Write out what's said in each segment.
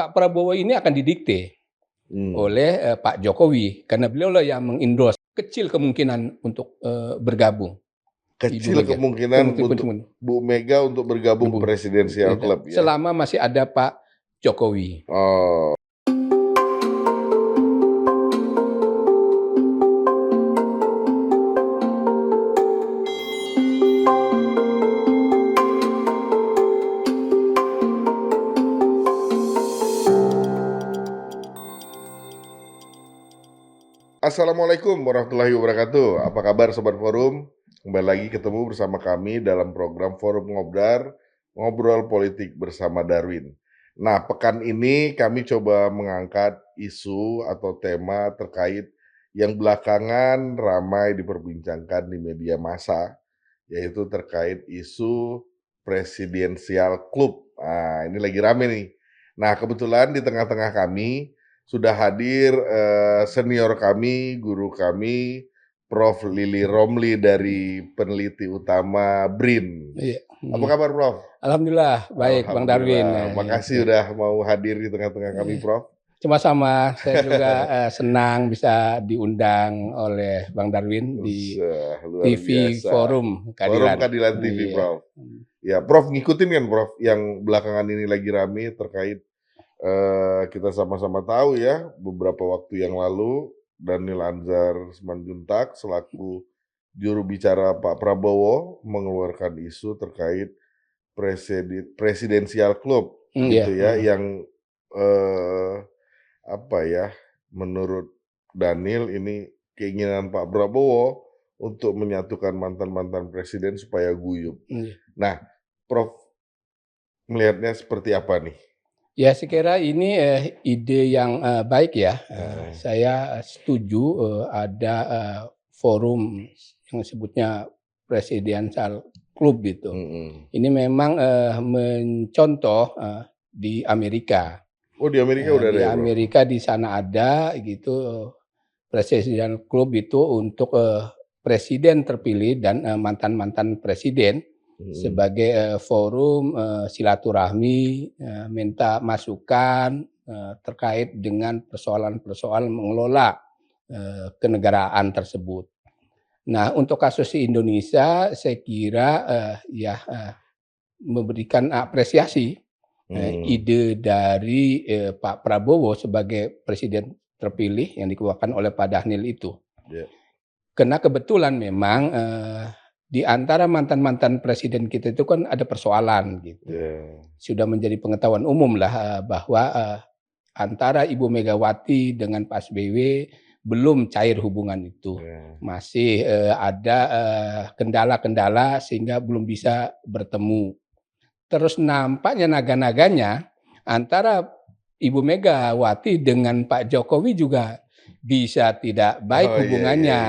Pak Prabowo ini akan didikte oleh Pak Jokowi karena beliaulah yang meng-endorse. Kecil kemungkinan untuk bergabung. Kecil kemungkinan untuk Bu Mega untuk bergabung presidensial club ya. Selama masih ada Pak Jokowi. Oh. Assalamualaikum warahmatullahi wabarakatuh. Apa kabar Sobat Forum? Kembali lagi ketemu bersama kami dalam program Forum Ngobdar, Ngobrol Politik bersama Darwin. Nah, pekan ini kami coba mengangkat isu atau tema terkait yang belakangan ramai diperbincangkan di media massa, yaitu terkait isu presidensial club. Nah, ini lagi rame nih. Nah, kebetulan di tengah-tengah kami sudah hadir senior kami, guru kami, Prof. Lili Romli dari peneliti utama BRIN. Iya. Apa kabar, Prof? Alhamdulillah, baik Bang Darwin. Makasih udah mau hadir di tengah-tengah kami, Prof. Sama-sama, saya juga senang bisa diundang oleh Bang Darwin di TV biasa. Forum Keadilan. Forum Keadilan TV, Prof. Ya, Prof ngikutin kan, Prof, yang belakangan ini lagi rame terkait kita sama-sama tahu ya, beberapa waktu yang lalu Daniel Anzar Simanjuntak selaku juru bicara Pak Prabowo mengeluarkan isu terkait presidensial club gitu ya, yang menurut Daniel ini keinginan Pak Prabowo untuk menyatukan mantan-mantan presiden supaya guyup. Nah, Prof melihatnya seperti apa nih? Ya, saya kira ini ide yang baik ya. Saya setuju ada forum yang disebutnya Presidential Club gitu. Ini memang mencontoh di Amerika. Oh, di Amerika udah ada di ya, Bro? Amerika di sana ada gitu. Presidential Club itu untuk presiden terpilih dan mantan-mantan presiden. Sebagai forum silaturahmi, minta masukan terkait dengan persoalan-persoalan mengelola kenegaraan tersebut. Nah, untuk kasus di Indonesia, saya kira memberikan apresiasi ide dari Pak Prabowo sebagai presiden terpilih yang dikeluarkan oleh Pak Daniel itu. Karena kebetulan memang di antara mantan-mantan presiden kita itu kan ada persoalan gitu. Sudah menjadi pengetahuan umum lah bahwa antara Ibu Megawati dengan Pak SBY belum cair hubungan itu. Masih ada kendala-kendala sehingga belum bisa bertemu. Terus nampaknya naga-naganya antara Ibu Megawati dengan Pak Jokowi juga bisa tidak baik hubungannya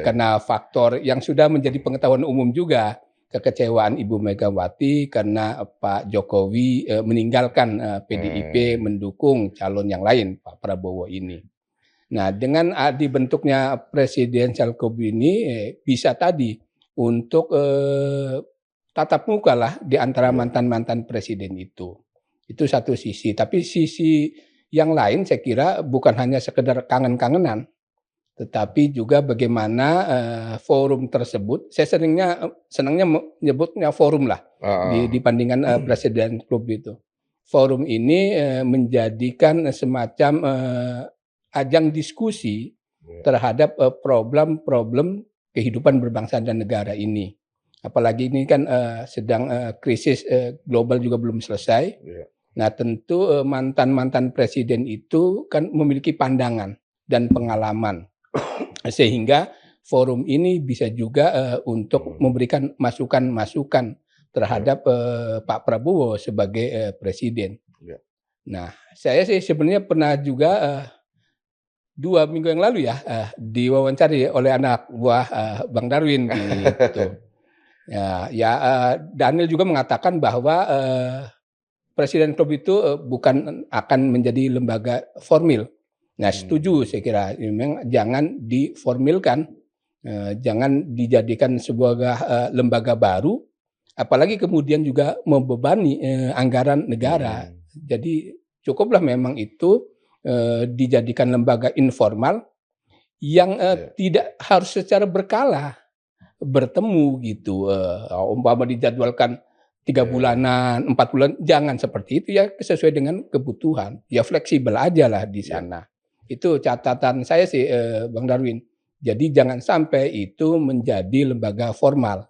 karena faktor yang sudah menjadi pengetahuan umum juga, kekecewaan Ibu Megawati karena Pak Jokowi meninggalkan PDIP mendukung calon yang lain, Pak Prabowo ini. Nah, dengan dibentuknya Presidential Club ini bisa tadi untuk tatap muka lah di antara mantan-mantan presiden itu. Itu satu sisi, tapi sisi yang lain saya kira bukan hanya sekedar kangen-kangenan, tetapi juga bagaimana forum tersebut, saya senangnya menyebutnya forum lah dibandingkan Presiden Club itu. Forum ini menjadikan semacam ajang diskusi terhadap problem-problem kehidupan berbangsa dan negara ini. Apalagi ini kan sedang krisis global juga belum selesai. Nah, tentu mantan-mantan presiden itu kan memiliki pandangan dan pengalaman. Sehingga forum ini bisa juga untuk memberikan masukan-masukan terhadap Pak Prabowo sebagai presiden. Nah, saya sih sebenarnya pernah juga 2 minggu yang lalu ya diwawancari oleh anak buah Bang Darwin gitu. Daniel juga mengatakan bahwa Presiden Club itu bukan akan menjadi lembaga formil. Nah, setuju saya kira. Memang jangan diformilkan, jangan dijadikan sebuah lembaga baru, apalagi kemudian juga membebani anggaran negara. Jadi cukuplah memang itu dijadikan lembaga informal yang tidak harus secara berkala bertemu gitu. Umpama dijadwalkan 3 bulanan, 4 bulan, jangan seperti itu ya, sesuai dengan kebutuhan. Ya fleksibel aja lah di sana. Itu catatan saya sih, Bang Darwin. Jadi jangan sampai itu menjadi lembaga formal.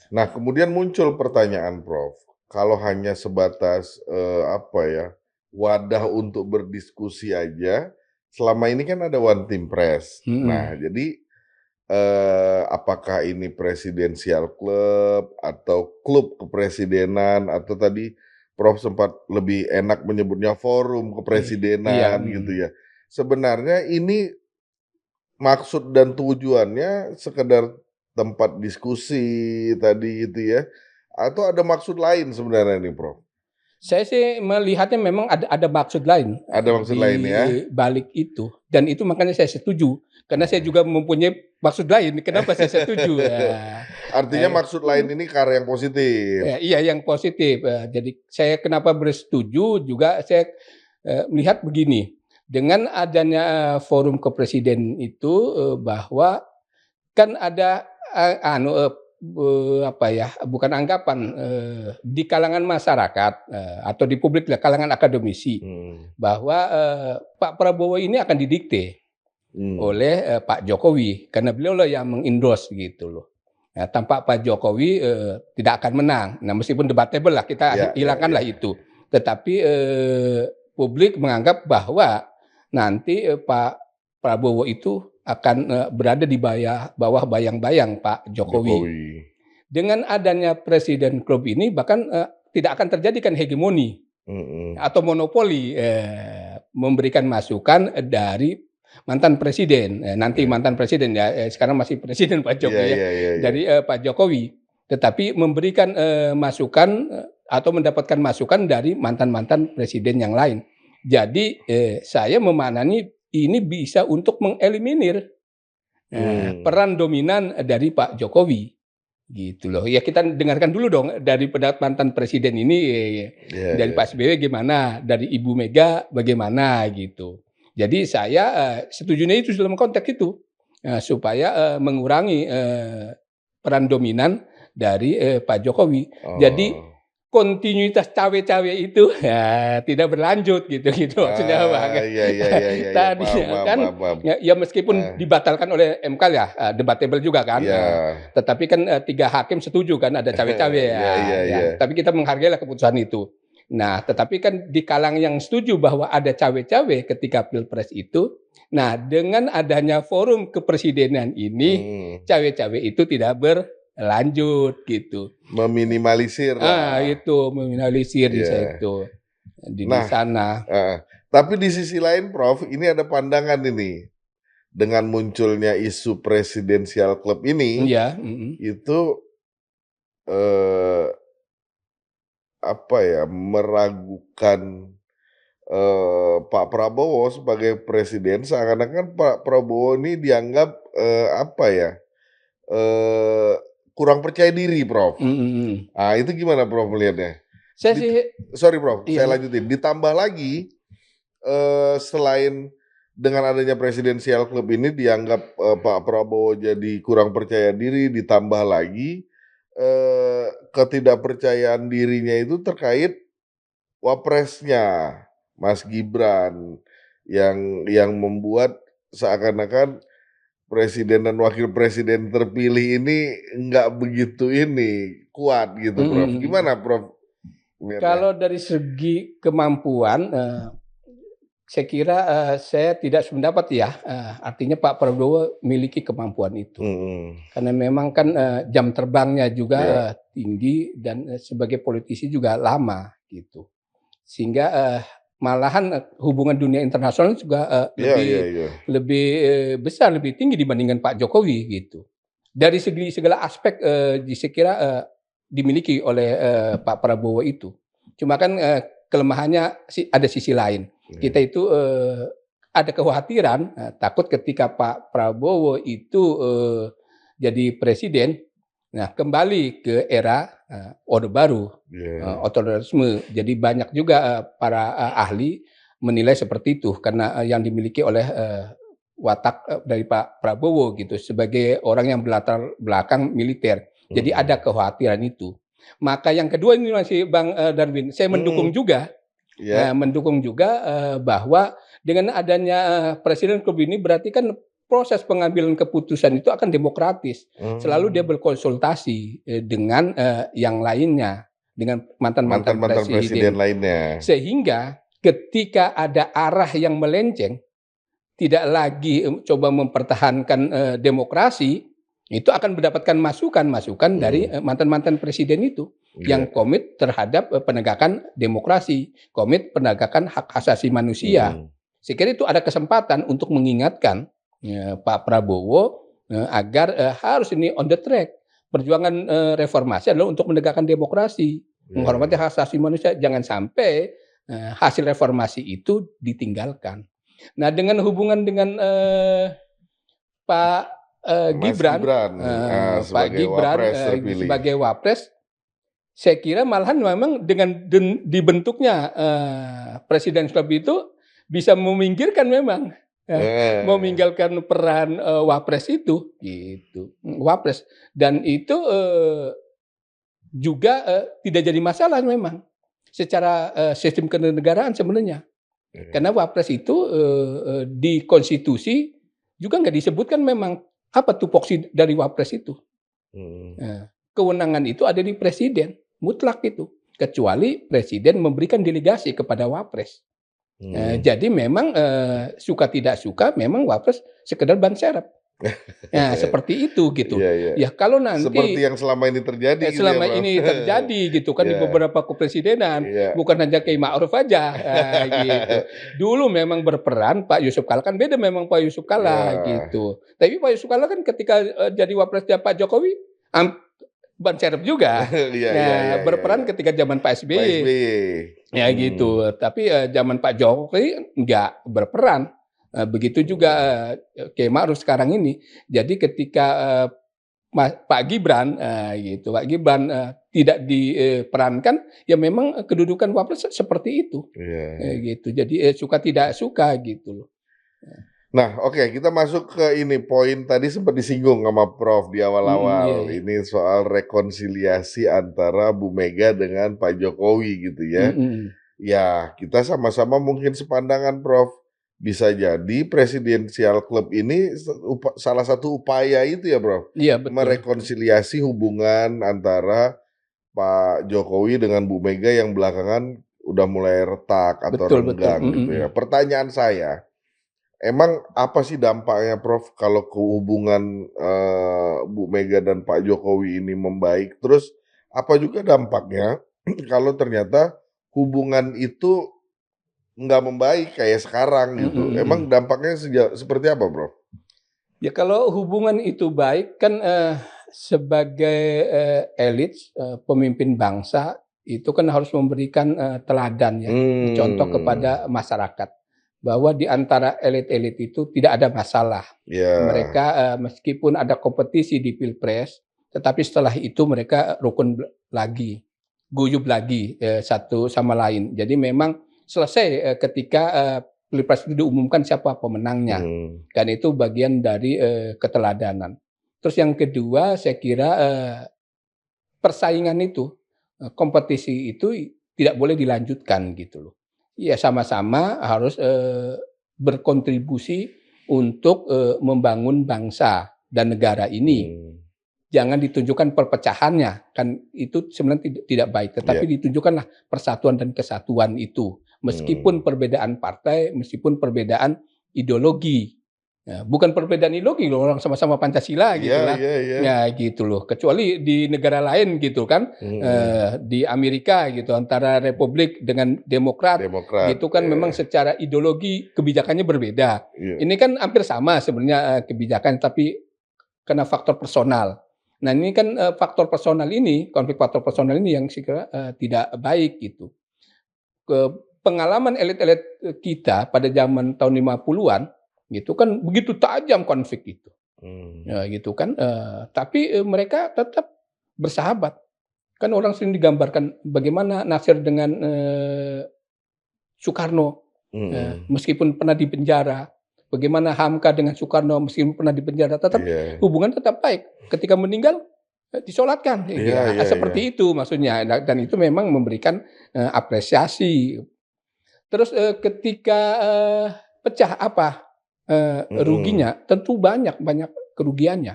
Nah, kemudian muncul pertanyaan, Prof. Kalau hanya sebatas wadah untuk berdiskusi aja, selama ini kan ada One Team Press. Nah, jadi apakah ini presidensial club atau klub kepresidenan atau tadi Prof sempat lebih enak menyebutnya forum kepresidenan gitu ya. Sebenarnya ini maksud dan tujuannya sekedar tempat diskusi tadi itu ya, atau ada maksud lain sebenarnya nih, Prof? Saya sih melihatnya memang ada maksud lain. Ada maksud lain ya? Di balik itu, dan itu makanya saya setuju, karena saya juga mempunyai maksud lain, kenapa saya setuju. Artinya maksud lain ini ke arah yang positif? Iya, yang positif. Jadi saya kenapa bersetuju juga saya melihat begini, dengan adanya forum kepresiden itu bahwa kan ada bukan anggapan di kalangan masyarakat atau di publik lah, kalangan akademisi bahwa Pak Prabowo ini akan didikte oleh Pak Jokowi karena beliau lah yang mengendorse gitu loh. Nah, tanpa Pak Jokowi tidak akan menang. Nah, meskipun debatable lah, kita hilangkanlah itu. Tetapi publik menganggap bahwa nanti Pak Prabowo itu akan berada di bawah bayang-bayang Pak Jokowi. Dengan adanya Presiden Club ini bahkan tidak akan terjadi kan hegemoni atau monopoli memberikan masukan dari mantan presiden. Nanti mantan presiden ya, sekarang masih presiden Pak Jokowi dari Pak Jokowi. Tetapi memberikan masukan atau mendapatkan masukan dari mantan-mantan presiden yang lain. Jadi saya memaknai ini bisa untuk mengeliminir peran dominan dari Pak Jokowi, gitu loh. Ya kita dengarkan dulu dong dari pendapat mantan presiden ini, dari Pak SBY gimana, dari Ibu Mega bagaimana gitu. Jadi saya setujunya itu dalam konteks itu supaya mengurangi peran dominan dari Pak Jokowi. Jadi kontinuitas cawe-cawe itu tidak berlanjut gitu maksudnya Bang. Tadinya kan ya meskipun dibatalkan oleh MK ya, debatable juga kan. Tetapi kan 3 hakim setuju kan ada cawe-cawe ya. Tapi kita menghargai keputusan itu. Nah, tetapi kan di kalangan yang setuju bahwa ada cawe-cawe ketika Pilpres itu, nah dengan adanya forum kepresidenan ini, cawe-cawe itu tidak berlanjut gitu. Meminimalisir meminimalisir di situ. Di sana. Tapi di sisi lain Prof, ini ada pandangan ini. Dengan munculnya isu presidensial club ini, itu meragukan Pak Prabowo sebagai presiden, seakan-akan Pak Prabowo ini dianggap kurang percaya diri, Prof. Itu gimana Prof melihatnya? Sorry Prof, saya lanjutin. Ditambah lagi selain dengan adanya presidensial club ini dianggap Pak Prabowo jadi kurang percaya diri, ditambah lagi ketidakpercayaan dirinya itu terkait wapresnya Mas Gibran yang membuat seakan-akan presiden dan wakil presiden terpilih ini nggak begitu kuat gitu, Prof. Gimana, Prof? Kalau dari segi kemampuan, saya kira saya tidak sependapat ya. Artinya Pak Prabowo memiliki kemampuan itu, karena memang kan jam terbangnya juga tinggi dan sebagai politisi juga lama gitu, sehingga malahan hubungan dunia internasional juga lebih besar, lebih tinggi dibandingkan Pak Jokowi gitu. Dari segi segala aspek saya kira dimiliki oleh Pak Prabowo itu. Cuma kan kelemahannya ada sisi lain. Kita itu ada kekhawatiran takut ketika Pak Prabowo itu jadi presiden, nah kembali ke era Orde Baru, otoritarisme. Jadi banyak juga para ahli menilai seperti itu karena yang dimiliki oleh watak dari Pak Prabowo gitu sebagai orang yang berlatar belakang militer. Jadi ada kekhawatiran itu. Maka yang kedua ini masih Bang Darwin, saya mendukung juga, bahwa dengan adanya Presiden Klub ini berarti kan proses pengambilan keputusan itu akan demokratis. Selalu dia berkonsultasi dengan yang lainnya, dengan mantan-mantan presiden lainnya. Sehingga ketika ada arah yang melenceng, tidak lagi coba mempertahankan demokrasi, itu akan mendapatkan masukan dari mantan-mantan presiden itu yang komit terhadap penegakan demokrasi, komit penegakan hak asasi manusia. Saya kira itu ada kesempatan untuk mengingatkan Pak Prabowo agar harus ini on the track. Perjuangan reformasi adalah untuk menegakkan demokrasi, menghormati hak asasi manusia. Jangan sampai hasil reformasi itu ditinggalkan. Nah, dengan hubungan dengan Pak Gibran sebagai wapres, saya kira malahan memang dengan dibentuknya Presiden Club itu bisa meminggirkan memang meminggalkan peran wapres itu, gitu, wapres, dan itu juga tidak jadi masalah memang secara sistem kenegaraan sebenarnya. Karena wapres itu di konstitusi juga nggak disebutkan memang apa tupoksi dari wapres itu. Kewenangan itu ada di presiden, mutlak itu. Kecuali presiden memberikan delegasi kepada wapres. Jadi memang suka tidak suka memang wapres sekedar ban serep. Nah, seperti itu gitu. Ya kalau nanti seperti yang selama ini terjadi gitu kan di beberapa kepresidenan, bukan hanya Kiai Ma'ruf aja gitu. Dulu memang berperan Pak Yusuf Kalla, kan beda memang Pak Yusuf Kalla gitu. Tapi Pak Yusuf Kalla kan ketika jadi wapresnya Pak Jokowi ban serep juga. Berperan ketika zaman Pak SBY. Ya gitu. Tapi zaman Pak Jokowi enggak berperan. Begitu juga Kiai Ma'ruf sekarang ini. Jadi ketika Pak Gibran tidak diperankan, ya memang kedudukan wapres seperti itu. Gitu. Jadi suka tidak suka gitu loh. Nah, oke, kita masuk ke ini poin tadi sempat disinggung sama Prof di awal-awal. Ini soal rekonsiliasi antara Bu Mega dengan Pak Jokowi gitu ya. Ya, kita sama-sama mungkin sepandangan Prof. Bisa jadi presidensial club ini salah satu upaya itu ya, Bro. Iya, betul. Merekonsiliasi hubungan antara Pak Jokowi dengan Bu Mega yang belakangan udah mulai retak atau renggang gitu ya. Pertanyaan saya, emang apa sih dampaknya, Prof, kalau hubungan Bu Mega dan Pak Jokowi ini membaik? Terus apa juga dampaknya kalau ternyata hubungan itu nggak membaik kayak sekarang gitu. Emang dampaknya seperti apa, Bro? Ya kalau hubungan itu baik kan sebagai elit pemimpin bangsa itu kan harus memberikan teladan ya, contoh kepada masyarakat bahwa di antara elit-elit itu tidak ada masalah. Mereka meskipun ada kompetisi di Pilpres, tetapi setelah itu mereka rukun lagi, guyub lagi satu sama lain. Jadi memang selesai ketika Pilpres itu diumumkan siapa pemenangnya. Dan itu bagian dari keteladanan. Terus yang kedua saya kira persaingan itu, kompetisi itu tidak boleh dilanjutkan gitu loh. Ya sama-sama harus berkontribusi untuk membangun bangsa dan negara ini. Jangan ditunjukkan perpecahannya, kan itu sebenarnya tidak baik. Tetapi ditunjukkanlah persatuan dan kesatuan itu. Meskipun perbedaan partai, meskipun perbedaan ideologi. Ya, bukan perbedaan ideologi loh, orang sama-sama Pancasila gitu lah. Ya gitu loh. Kecuali di negara lain gitu kan. Di Amerika gitu, antara Republik dengan Demokrat gitu kan memang secara ideologi kebijakannya berbeda. Ini kan hampir sama sebenarnya kebijakan, tapi karena faktor personal. Nah ini kan faktor personal ini, konflik faktor personal ini yang saya kira tidak baik gitu. Pengalaman elit-elit kita pada zaman tahun 50-an gitu kan begitu tajam konflik itu. Ya gitu kan, tapi mereka tetap bersahabat. Kan orang sering digambarkan bagaimana Nasir dengan Soekarno, meskipun pernah di penjara. Bagaimana Hamka dengan Soekarno meskipun pernah di penjara, tetap hubungan tetap baik. Ketika meninggal disolatkan, seperti itu maksudnya. Dan itu memang memberikan apresiasi. Terus ketika pecah apa ruginya? Tentu banyak kerugiannya.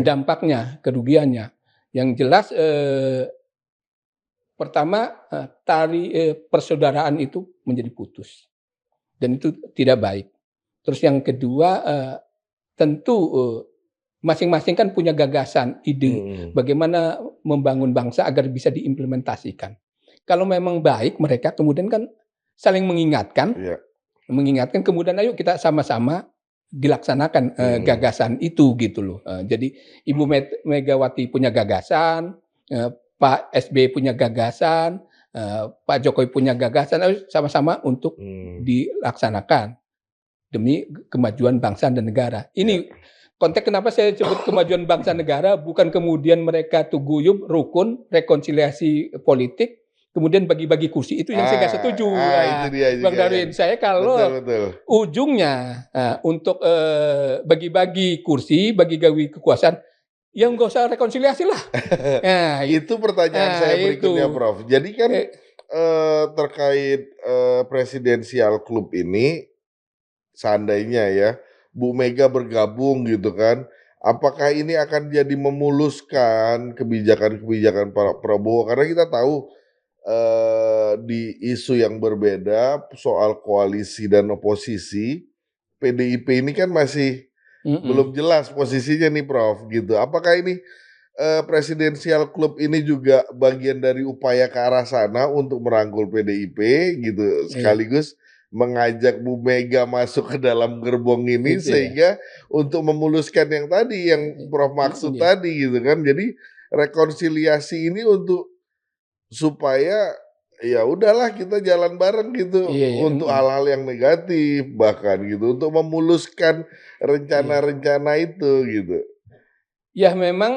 Dampaknya, kerugiannya. Yang jelas pertama tali persaudaraan itu menjadi putus. Dan itu tidak baik. Terus yang kedua tentu masing-masing kan punya gagasan, ide bagaimana membangun bangsa agar bisa diimplementasikan. Kalau memang baik mereka kemudian kan saling mengingatkan, mengingatkan kemudian ayo kita sama-sama dilaksanakan gagasan itu gitu loh. Jadi Ibu Megawati punya gagasan, Pak SBY punya gagasan, Pak Jokowi punya gagasan, sama-sama untuk dilaksanakan demi kemajuan bangsa dan negara. Ini konteks kenapa saya sebut kemajuan bangsa negara, bukan kemudian mereka tuh guyub, rukun, rekonsiliasi politik, kemudian bagi-bagi kursi. Itu yang saya nggak setuju. Itu dia Bang Darwin, saya kalau ujungnya untuk bagi-bagi kursi, bagi-bagi kekuasaan, yang nggak usah rekonsiliasi lah. Nah, itu pertanyaan saya berikutnya, Prof. Jadi kan terkait presidensial club ini, seandainya ya Bu Mega bergabung gitu kan, apakah ini akan jadi memuluskan kebijakan-kebijakan Pak Prabowo? Karena kita tahu di isu yang berbeda soal koalisi dan oposisi, PDIP ini kan masih belum jelas posisinya nih, Prof, gitu. Apakah ini presidensial club ini juga bagian dari upaya ke arah sana untuk merangkul PDIP gitu, sekaligus mengajak Bu Mega masuk ke dalam gerbong ini sehingga untuk memuluskan yang tadi yang Prof maksud tadi gitu kan. Jadi rekonsiliasi ini untuk supaya ya udahlah kita jalan bareng gitu untuk hal-hal yang negatif bahkan gitu, untuk memuluskan rencana-rencana itu gitu. Ya memang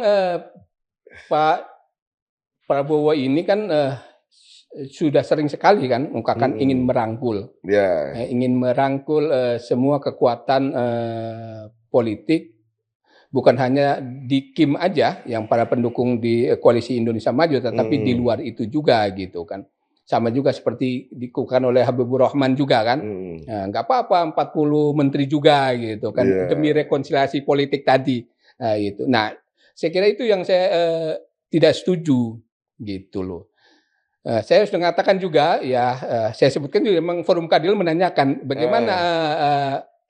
Pak Prabowo ini kan sudah sering sekali kan mengungkapkan ingin merangkul, ingin merangkul semua kekuatan politik, bukan hanya di KIM aja yang para pendukung di Koalisi Indonesia Maju, tetapi di luar itu juga gitu kan. Sama juga seperti dikukuhkan oleh Habibur Rahman juga kan. Nah, nggak apa-apa 40 menteri juga gitu kan, demi rekonsiliasi politik tadi. Nah, saya kira itu yang saya tidak setuju gitu loh. Saya sudah mengatakan juga ya, saya sebutkan juga memang Forum Keadilan menanyakan bagaimana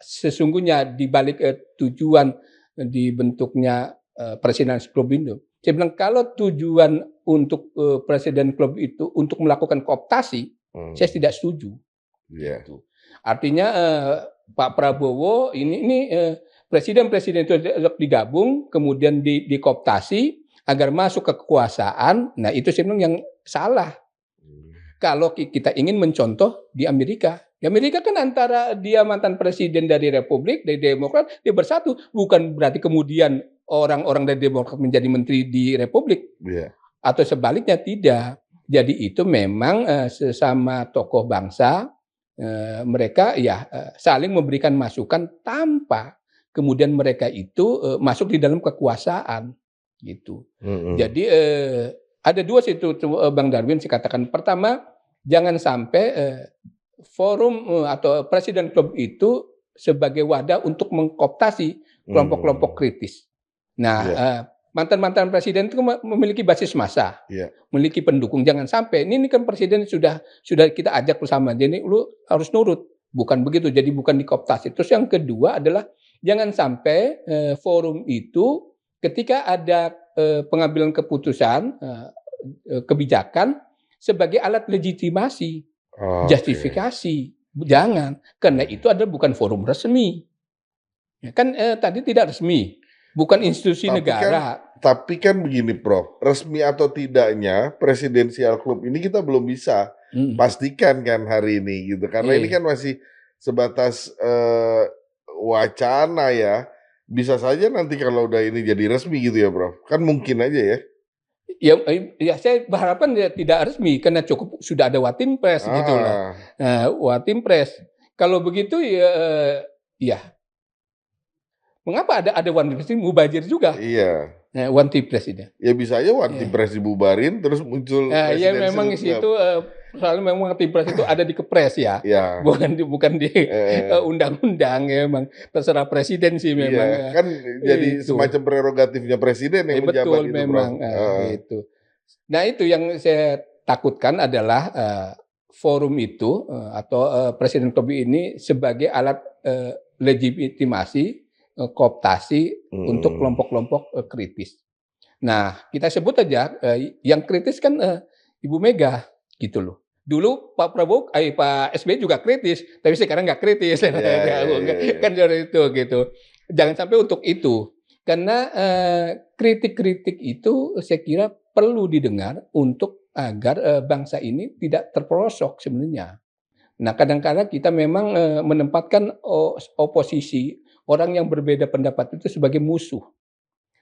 sesungguhnya di balik tujuan dibentuknya Presiden Club itu. Saya bilang kalau tujuan untuk Presiden Club itu untuk melakukan kooptasi, saya tidak setuju. Gitu. Artinya Pak Prabowo ini presiden-presiden itu digabung, kemudian dikooptasi agar masuk ke kekuasaan. Nah itu sebenarnya yang salah. Kalau kita ingin mencontoh di Amerika. Di Amerika kan antara dia mantan presiden dari Republik, dari Demokrat, dia bersatu. Bukan berarti kemudian orang-orang dari Demokrat menjadi menteri di Republik. Atau sebaliknya, tidak. Jadi itu memang sesama tokoh bangsa, mereka saling memberikan masukan tanpa kemudian mereka itu masuk di dalam kekuasaan. Gitu. Jadi ada dua situ Bang Darwin saya katakan. Pertama, jangan sampai forum atau Presiden Club itu sebagai wadah untuk mengkooptasi kelompok-kelompok kritis. Nah, mantan-mantan presiden itu memiliki basis massa, memiliki pendukung. Jangan sampai ini kan presiden sudah kita ajak bersama, jadi lu harus nurut. Bukan begitu, jadi bukan dikooptasi. Terus yang kedua adalah jangan sampai forum itu ketika ada pengambilan keputusan, kebijakan sebagai alat legitimasi, justifikasi. Jangan, karena itu adalah bukan forum resmi. Kan tadi tidak resmi, bukan institusi negara. Tapi kan begini, Prof, resmi atau tidaknya presidensial club ini kita belum bisa pastikan kan hari ini gitu, karena ini kan masih sebatas wacana ya. Bisa saja nanti kalau udah ini jadi resmi gitu ya, Prof. Kan mungkin aja ya. Ya saya berharapan ya tidak resmi karena cukup sudah ada Watinpres gitu loh. Nah, Watinpres. Kalau begitu ya mengapa ada Watinpres ini mubazir juga? Iya. Watinpres ini. Ya bisa aja Iya. Watinpres dibubarin terus muncul Ya presidensial memang di situ soalnya memang Watinpres itu ada di Kepres ya. ya. Bukan di undang-undang ya, memang terserah presiden sih memang. Iya, kan jadi itu. semacam prerogatifnya presiden yang menjabat betul itu, memang itu. Nah, itu yang saya takutkan adalah forum itu atau Presiden Club ini sebagai alat legitimasi kooptasi untuk kelompok-kelompok kritis. Nah, kita sebut aja yang kritis kan Ibu Mega gitu loh. Dulu Pak Prabowo, Pak SBY juga kritis, tapi sekarang nggak kritis, kan dari itu gitu. Jangan sampai untuk itu, karena kritik-kritik itu saya kira perlu didengar untuk agar bangsa ini tidak terperosok sebenarnya. Nah, kadang-kadang kita memang menempatkan oposisi, orang yang berbeda pendapat itu sebagai musuh.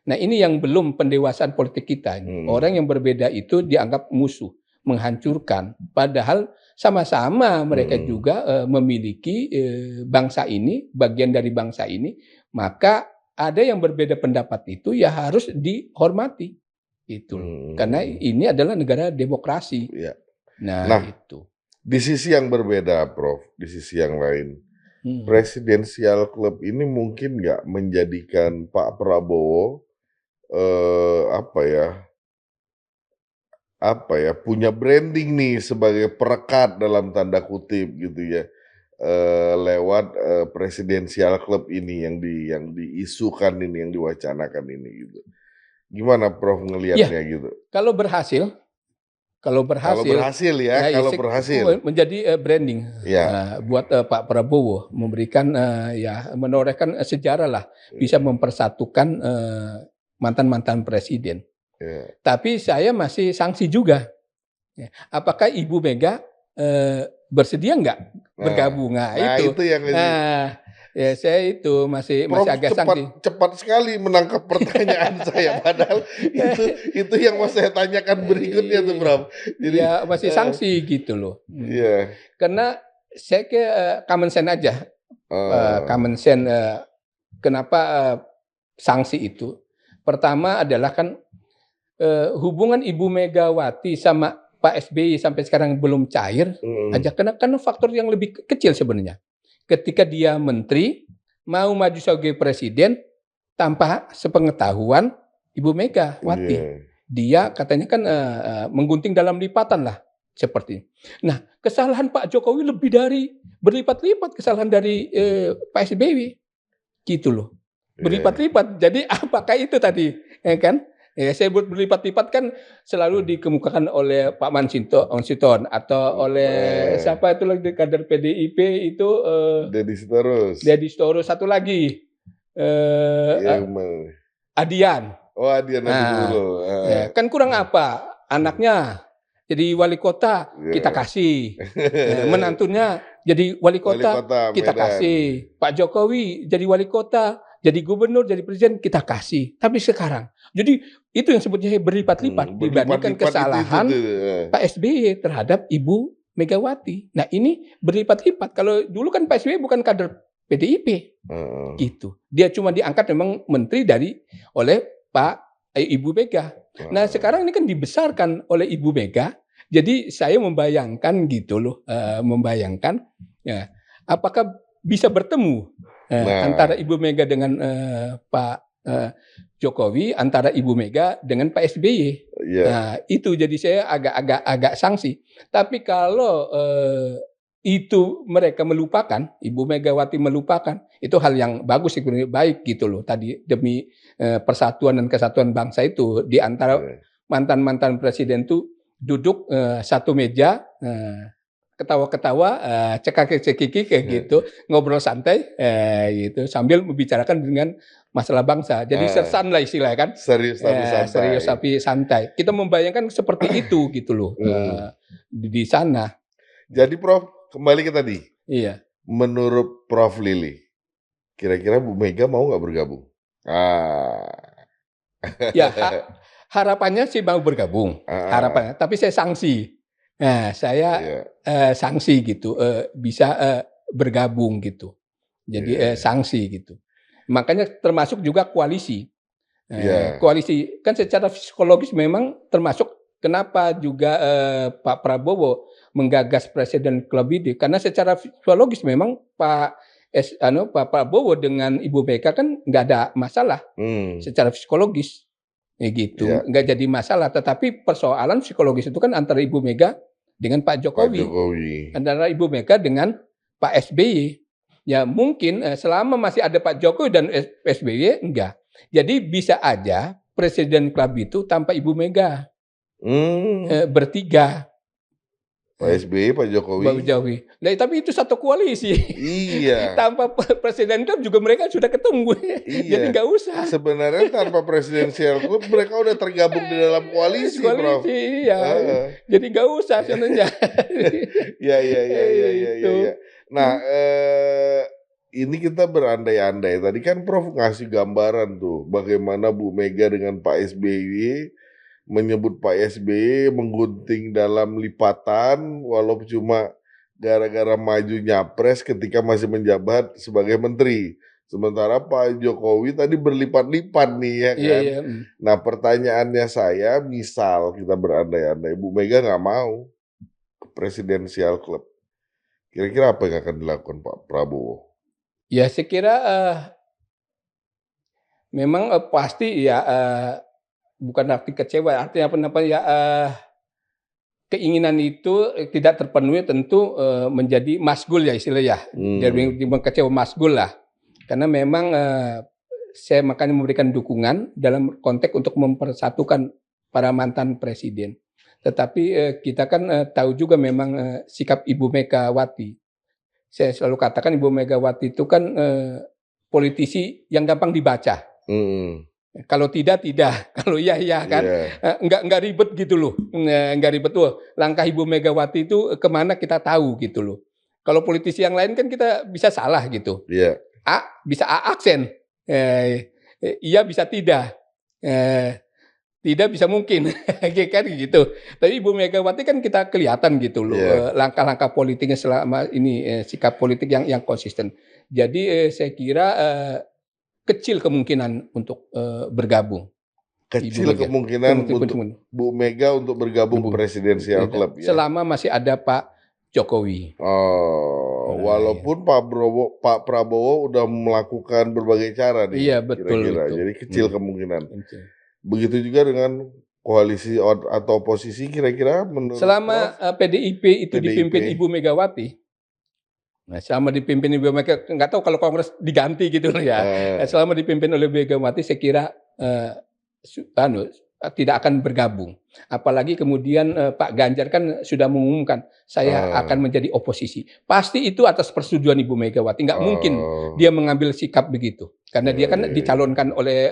Nah, ini yang belum pendewasaan politik kita. Orang yang berbeda itu dianggap musuh, menghancurkan. Padahal sama-sama mereka juga memiliki bangsa ini, bagian dari bangsa ini. Maka ada yang berbeda pendapat itu ya harus dihormati. Itu. Karena ini adalah negara demokrasi. Ya. Nah, itu. Di sisi yang berbeda, Prof, di sisi yang lain, Presidensial Club ini mungkin nggak menjadikan Pak Prabowo punya branding nih sebagai perekat dalam tanda kutip gitu ya, lewat Presidensial Club ini yang diisukan ini, yang diwacanakan ini gitu. Gimana Prof ngelihatnya gitu? Kalau berhasil menjadi branding buat Pak Prabowo, memberikan menorehkan sejarah lah, bisa mempersatukan mantan-mantan presiden. Tapi saya masih sanksi juga. Apakah Ibu Mega bersedia nggak bergabung? Itu yang ya saya itu masih agak sanksi. Cepat sekali menangkap pertanyaan saya, padahal itu yang mau saya tanyakan berikutnya tuh, Prof. Jadi ya masih sanksi gitu loh. Karena saya ke common sense aja. Common sense kenapa sanksi itu? Pertama adalah kan hubungan Ibu Megawati sama Pak SBY sampai sekarang belum cair aja, karena faktor yang lebih kecil sebenarnya. Ketika dia menteri mau maju sebagai presiden tanpa sepengetahuan Ibu Megawati, dia katanya kan menggunting dalam lipatan lah seperti. Nah, kesalahan Pak Jokowi lebih dari berlipat-lipat kesalahan dari Pak SBY, gitu loh. Berlipat-lipat. Jadi apakah itu tadi, kan? Ya, saya berlipat-lipat kan selalu dikemukakan oleh Pak Masinton atau oleh siapa itu lagi kader PDIP itu Deddy Sitorus, satu lagi Adian. Oh, Adian dulu. Kan kurang apa? Anaknya jadi wali kota kita kasih, menantunya jadi wali kota kita kasih, Pak Jokowi jadi wali kota, jadi gubernur, jadi presiden kita kasih. Tapi sekarang, jadi itu yang sebutnya berlipat-lipat dibandingkan kesalahan Pak SBY terhadap Ibu Megawati. Nah, ini berlipat-lipat. Kalau dulu kan Pak SBY bukan kader PDIP, gitu. Dia cuma diangkat memang menteri oleh Ibu Mega. Nah, sekarang ini kan dibesarkan oleh Ibu Mega. Jadi saya membayangkan gitu loh, ya, apakah bisa bertemu antara Ibu Mega dengan Pak Jokowi, antara Ibu Mega dengan Pak SBY. Nah, itu jadi saya agak sanksi. Tapi kalau itu mereka melupakan, Ibu Megawati melupakan, itu hal yang bagus, baik gitu loh. Tadi demi persatuan dan kesatuan bangsa itu di antara mantan-mantan presiden itu duduk satu meja, ketawa-ketawa, cekak-cekiki kayak gitu, ngobrol santai gitu sambil membicarakan dengan masalah bangsa. Jadi sersan lah istilahnya kan. Serius tapi santai. Kita membayangkan seperti itu gitu loh di sana. Jadi Prof, kembali ke tadi. Iya. Menurut Prof Lili, kira-kira Bu Mega mau nggak bergabung? Ya, harapannya sih mau bergabung, harapannya, tapi saya sanksi. Nah, saya sanksi gitu, bisa bergabung gitu. Jadi sanksi gitu. Makanya termasuk juga koalisi. Koalisi kan secara psikologis memang termasuk kenapa juga Pak Prabowo menggagas Presiden Club ini, karena secara psikologis memang Pak Prabowo dengan Ibu Mega kan nggak ada masalah secara psikologis. Gitu, nggak jadi masalah. Tetapi persoalan psikologis itu kan antara Ibu Mega dengan Pak Jokowi. Antara Ibu Mega dengan Pak SBY. Ya mungkin selama masih ada Pak Jokowi dan SBY enggak. Jadi bisa aja Presiden Club itu tanpa Ibu Mega. Bertiga. Pak SBY, Pak Jokowi. Nah, tapi itu satu koalisi. Iya. Tanpa Presiden Club juga mereka sudah ketemu. Jadi nggak usah. Sebenarnya tanpa Presidensial Club mereka udah tergabung di dalam koalisi, Prof. Iya. Jadi nggak usah sebenarnya. Iya. Nah, ini kita berandai-andai. Tadi kan Prof ngasih gambaran tuh bagaimana Bu Mega dengan Pak SBY menyebut Pak SBY menggunting dalam lipatan walaupun cuma gara-gara maju nyapres ketika masih menjabat sebagai menteri. Sementara Pak Jokowi tadi berlipat-lipat nih ya kan. Iya. Nah pertanyaannya saya, misal kita berandai-andai Bu Mega nggak mau ke Presidensial Club, kira-kira apa yang akan dilakukan Pak Prabowo? Ya saya kira memang pasti ya bukan arti kecewa, artinya apa ya keinginan itu tidak terpenuhi tentu menjadi masgul ya istilahnya. Jadi kecewa masgul lah. Karena memang saya makanya memberikan dukungan dalam konteks untuk mempersatukan para mantan presiden. Tetapi kita kan tahu juga memang sikap Ibu Megawati. Saya selalu katakan Ibu Megawati itu kan politisi yang gampang dibaca. Kalau tidak, kalau iya kan, nggak ribet gitu loh, nggak ribet tuh. Langkah Ibu Megawati itu kemana kita tahu gitu loh. Kalau politisi yang lain kan kita bisa salah gitu. A bisa A aksen, iya bisa tidak, tidak bisa mungkin, kan gitu. Tapi Ibu Megawati kan kita kelihatan gitu loh, langkah-langkah politiknya selama ini sikap politik yang konsisten. Jadi saya kira kecil kemungkinan untuk bergabung. Kecil kemungkinan untuk Bu Mega untuk bergabung Presidensial Club ya. Selama masih ada Pak Jokowi. Walaupun Pak Prabowo udah melakukan berbagai cara nih. Iya betul. Kira-kira. Jadi kecil kemungkinan. Begitu juga dengan koalisi atau oposisi kira-kira menurut selama PDIP itu dipimpin Ibu Megawati. Nah, selama dipimpin Ibu Mega, nggak tahu kalau Kongres diganti gitu loh ya. Selama dipimpin oleh Megawati, saya kira tidak akan bergabung. Apalagi kemudian Pak Ganjar kan sudah mengumumkan saya akan menjadi oposisi. Pasti itu atas persetujuan Ibu Megawati. Nggak mungkin dia mengambil sikap begitu. Karena dia kan dicalonkan oleh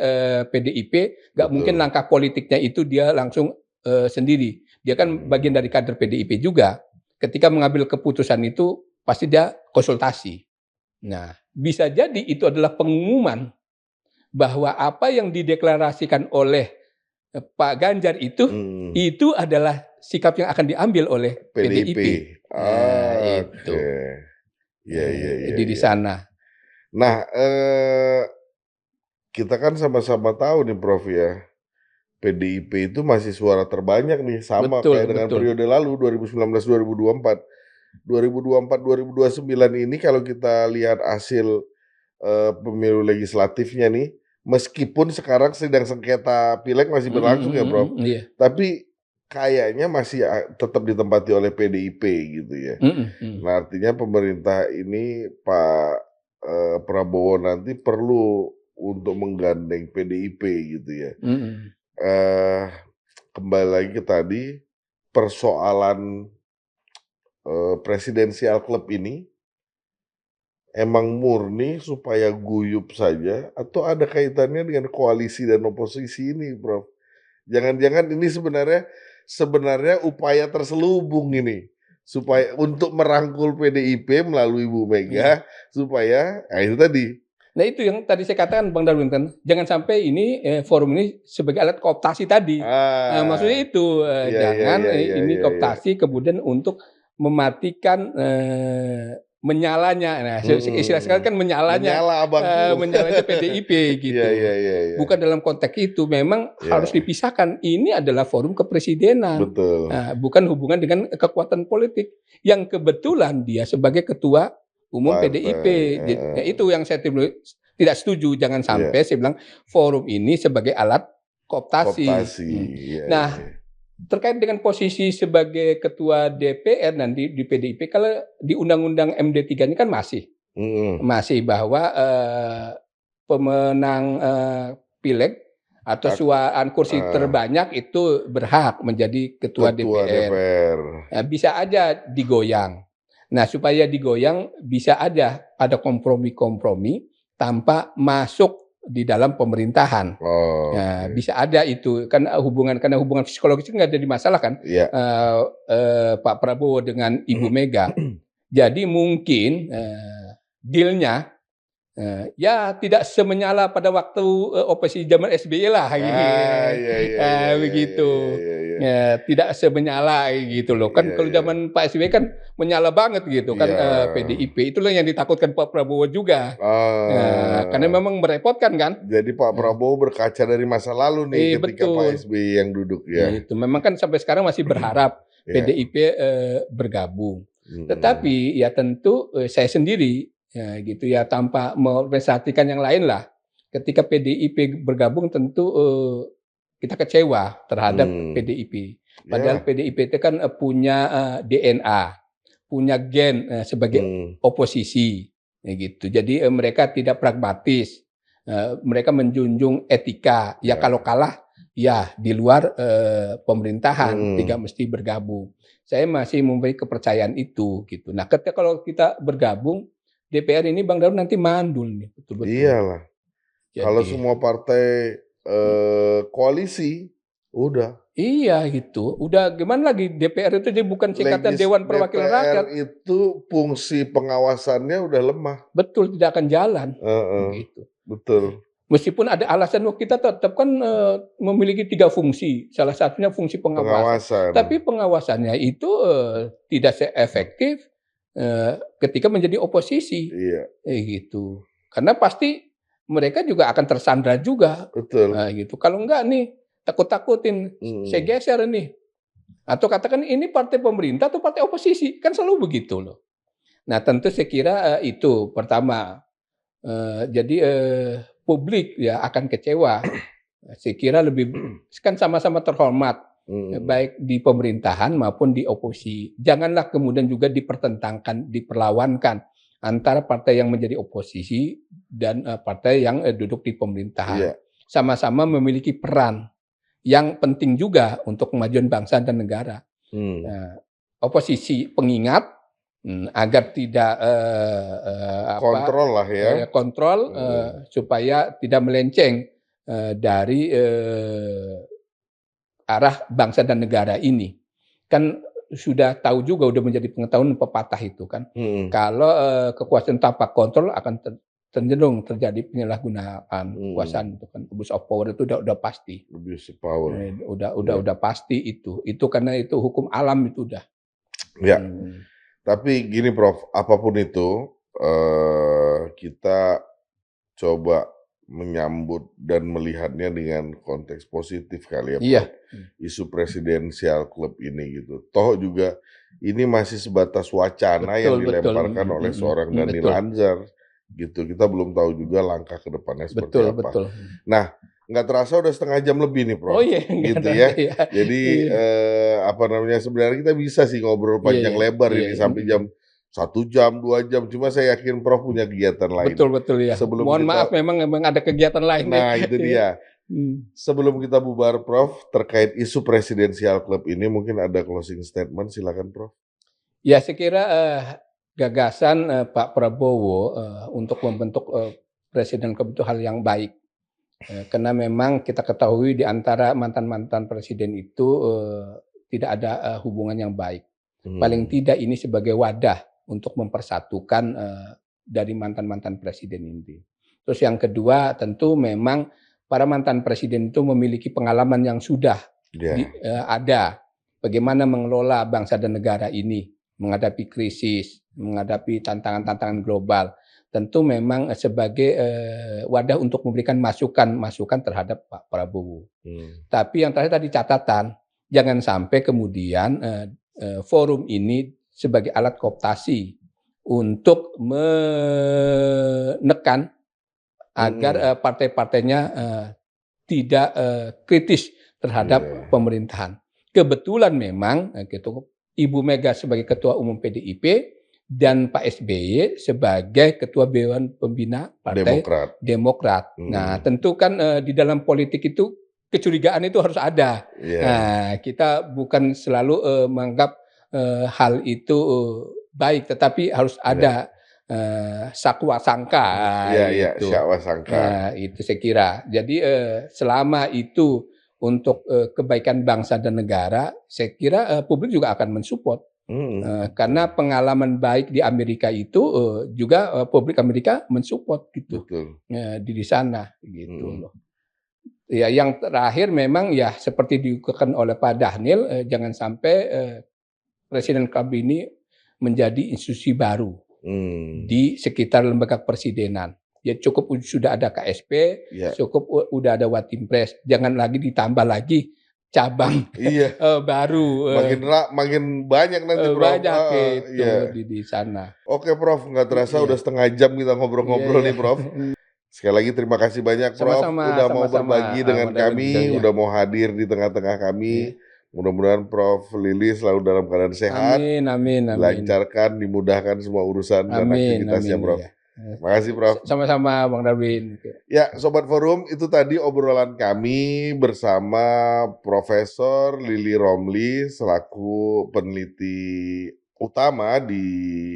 PDIP. Nggak mungkin langkah politiknya itu dia langsung sendiri. Dia kan bagian dari kader PDIP juga. Ketika mengambil keputusan itu pasti dia konsultasi. Nah, bisa jadi itu adalah pengumuman bahwa apa yang dideklarasikan oleh Pak Ganjar itu adalah sikap yang akan diambil oleh PDIP. Itu. Di sana. Nah, kita kan sama-sama tahu nih Prof ya, PDIP itu masih suara terbanyak nih, sama kayak dengan periode lalu 2019-2024. 2024-2029 ini kalau kita lihat hasil pemilu legislatifnya nih, meskipun sekarang sedang sengketa pileg masih berlangsung ya Prof, tapi kayaknya masih tetap ditempati oleh PDIP gitu ya. Nah artinya pemerintah ini Pak Prabowo nanti perlu untuk menggandeng PDIP gitu ya. Kembali lagi ke tadi persoalan Presidensial Club ini emang murni supaya guyup saja atau ada kaitannya dengan koalisi dan oposisi ini, Prof? Jangan-jangan ini sebenarnya upaya terselubung ini supaya untuk merangkul PDIP melalui Bu Mega supaya itu tadi Nah itu yang tadi saya katakan Bang Darwin kan, jangan sampai ini forum ini sebagai alat kooptasi tadi. Maksudnya itu jangan ini kooptasi kemudian untuk mematikan menyalanya. Nah, istilah sekarang kan menyalanya menyalanya PDIP gitu. Bukan dalam konteks itu, memang harus dipisahkan. Ini adalah forum kepresidenan. Betul. Bukan hubungan dengan kekuatan politik yang kebetulan dia sebagai ketua umum PDIP. Itu yang saya tidak setuju. Jangan sampai saya bilang forum ini sebagai alat kooptasi. Nah, terkait dengan posisi sebagai ketua DPR nanti di PDIP, kalau di Undang-Undang MD3 ini kan masih bahwa pemenang pileg atau suara kursi terbanyak itu berhak menjadi ketua DPR. Nah, bisa aja digoyang. Nah, supaya digoyang bisa aja ada kompromi-kompromi tanpa masuk di dalam pemerintahan. Bisa ada itu kan karena hubungan psikologis nggak jadi masalah kan. Pak Prabowo dengan Ibu Mega. Jadi mungkin dealnya ya tidak semenyala pada waktu oposisi zaman SBY lah. Begitu. Tidak semenyala gitu loh. Kan kalau zaman Pak SBY kan menyala banget gitu kan PDIP. Itulah yang ditakutkan Pak Prabowo juga. Karena memang merepotkan kan. Jadi Pak Prabowo berkaca dari masa lalu nih ketika Pak SBY yang duduk ya. Itu memang kan sampai sekarang masih berharap PDIP bergabung. Tetapi ya tentu saya sendiri gitu ya tanpa merepresentasikan yang lain lah. Ketika PDIP bergabung tentu kita kecewa terhadap PDIP. Padahal PDIP itu kan punya DNA, punya gen sebagai oposisi, gitu. Jadi mereka tidak pragmatis, mereka menjunjung etika. Ya kalau kalah, ya di luar pemerintahan, tidak mesti bergabung. Saya masih memiliki kepercayaan itu, gitu. Nah, ketika kalau kita bergabung DPR ini Bang Darwin nanti mandul nih, betul-betul. Iyalah. Kalau semua partai koalisi, udah. Iya gitu. Udah gimana lagi DPR itu jadi bukan singkatan Dewan Perwakilan Rakyat. DPR itu fungsi pengawasannya udah lemah. Betul, tidak akan jalan. Gitu. Betul. Meskipun ada alasan kita tetap kan memiliki 3 fungsi. Salah satunya fungsi pengawasan. Tapi pengawasannya itu tidak se-efektif ketika menjadi oposisi. Gitu. Karena pasti mereka juga akan tersandra juga. Betul. Nah, gitu. Kalau enggak nih, takut-takutin, saya geser nih. Atau katakan ini partai pemerintah atau partai oposisi. Kan selalu begitu loh. Nah, tentu saya kira itu pertama. Jadi publik ya akan kecewa. Saya kira lebih kan sama-sama terhormat. Baik di pemerintahan maupun di oposisi. Janganlah kemudian juga dipertentangkan, diperlawankan antara partai yang menjadi oposisi dan partai yang duduk di pemerintahan. Sama-sama memiliki peran yang penting juga untuk kemajuan bangsa dan negara. Oposisi pengingat agar tidak kontrol lah ya. Kontrol supaya tidak melenceng dari arah bangsa dan negara ini. Kan sudah tahu juga, udah menjadi pengetahuan pepatah itu kan. Kalau kekuasaan tanpa kontrol akan cenderung terjadi penyalahgunaan kekuasaan, itu kan abuse of power itu udah pasti. Abuse of power. Udah pasti itu. Itu karena itu hukum alam itu udah. Ya. Tapi gini Prof, apapun itu kita coba menyambut dan melihatnya dengan konteks positif kali ya, Prof. Isu presidensial club ini gitu. Toh juga ini masih sebatas wacana yang dilemparkan oleh seorang Daniel Anzar gitu. Kita belum tahu juga langkah ke depannya seperti apa. Nah, nggak terasa udah setengah jam lebih nih, Prof. Gitu ya. Jadi sebenarnya kita bisa sih ngobrol panjang lebar ini sampai jam 1 jam, 2 jam. Cuma saya yakin Prof punya kegiatan lain. Betul ya. Mohon maaf memang ada kegiatan lain. Nah, itu dia. Sebelum kita bubar Prof, terkait isu presidensial club ini mungkin ada closing statement, silakan Prof. Ya, saya kira gagasan Pak Prabowo untuk membentuk presiden club itu hal yang baik. Karena memang kita ketahui di antara mantan-mantan presiden itu tidak ada hubungan yang baik. Paling tidak ini sebagai wadah untuk mempersatukan dari mantan-mantan presiden ini. Terus yang kedua tentu memang para mantan presiden itu memiliki pengalaman yang sudah ada. Bagaimana mengelola bangsa dan negara ini, menghadapi krisis, menghadapi tantangan-tantangan global. Tentu memang sebagai wadah untuk memberikan masukan terhadap Pak Prabowo. Tapi yang terakhir tadi catatan, jangan sampai kemudian forum ini sebagai alat kooptasi untuk menekan agar partai-partainya tidak kritis terhadap pemerintahan. Kebetulan memang gitu, Ibu Mega sebagai Ketua Umum PDIP dan Pak SBY sebagai Ketua Dewan Pembina Partai Demokrat. Nah, tentu kan di dalam politik itu kecurigaan itu harus ada. Nah, kita bukan selalu menganggap hal itu baik, tetapi harus ada sakwa sangka. Sakwa sangka. Itu saya kira. Jadi selama itu untuk kebaikan bangsa dan negara, saya kira publik juga akan mensupport. Karena pengalaman baik di Amerika itu juga publik Amerika mensupport gitu. Di sana gitu loh. Ya, yang terakhir memang ya seperti diungkapkan oleh Pak Dhanil, jangan sampai Presiden Club ini menjadi institusi baru di sekitar lembaga presidenan. Ya cukup sudah ada KSP, cukup udah ada Watimpres, jangan lagi ditambah lagi cabang baru. Makin banyak nanti Prof. Banyak di sana. Oke Prof, nggak terasa udah setengah jam kita ngobrol-ngobrol nih Prof. Sekali lagi terima kasih banyak Prof. Udah mau berbagi dengan kami, udah mau hadir di tengah-tengah kami. Mudah-mudahan Prof. Lilis selalu dalam keadaan sehat. Amin. Dilancarkan, dimudahkan semua urusan dan aktivitasnya Prof. Makasih Prof. Sama-sama Bang Darwin. Ya Sobat Forum, itu tadi obrolan kami bersama Profesor Lili Romli selaku peneliti utama di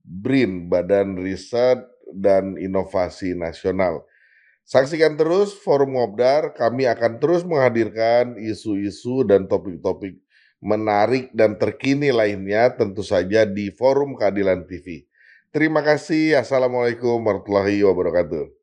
BRIN, Badan Riset dan Inovasi Nasional. Saksikan terus Forum Ngobdar, kami akan terus menghadirkan isu-isu dan topik-topik menarik dan terkini lainnya tentu saja di Forum Keadilan TV. Terima kasih. Assalamualaikum warahmatullahi wabarakatuh.